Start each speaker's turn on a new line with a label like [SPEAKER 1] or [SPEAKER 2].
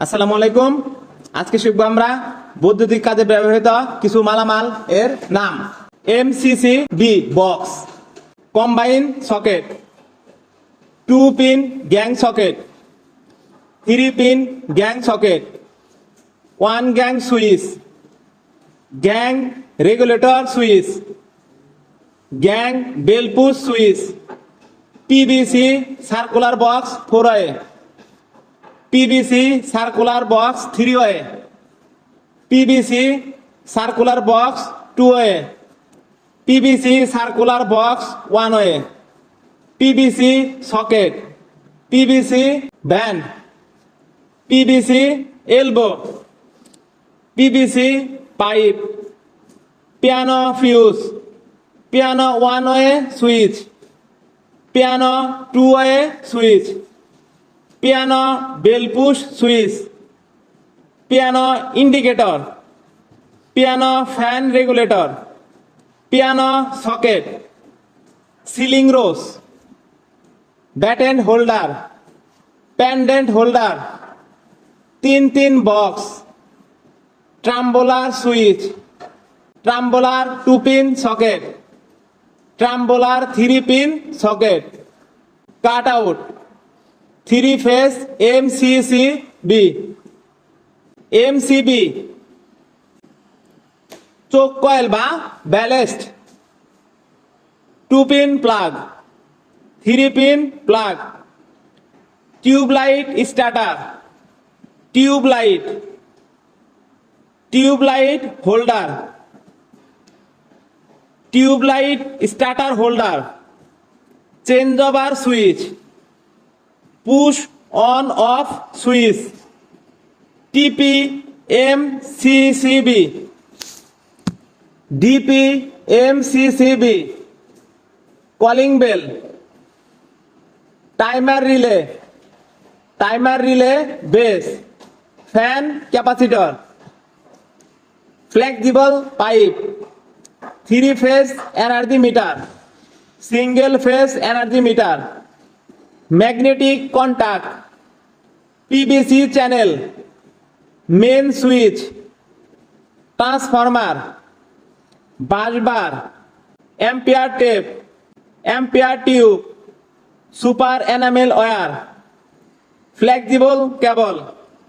[SPEAKER 1] আসসালামু আলাইকুম। আজকে শিখবো আমরা বৈদ্যুতিক কাজে ব্যবহৃত কিছু মালামাল এর নাম। MCC B box, combine socket, 2 pin gang socket, 3 pin gang socket, 1 gang switch, gang regulator switch, gang bell push switch, PVC circular box 4 way, PVC circular box 3 way, PVC circular box 2 way, PVC circular box 1 way, PVC socket, PVC bend, PVC elbow, PVC pipe, piano fuse, piano 1 way switch, piano 2 way switch, piano bell push switch, piano indicator, piano fan regulator, piano socket, ceiling rose, batten holder, pendant holder, 3 box, tumbler switch, tumbler 2 pin socket, tumbler 3 pin socket, cut out, 3 phase MCCB, MCB, choke coil বা ballast, 2 pin plug, 3 pin plug, tubelight starter, tubelight, tubelight holder, tubelight starter holder, change over switch, push on off switch, TP MCCB, DP MCCB, calling bell, timer relay, timer relay base, fan capacitor, flexible pipe, 3 phase energy meter, single phase energy meter, magnetic contact, PVC channel, main switch, transformer, busbar, ampere tape, ampere tube, super enamel wire, flexible cable.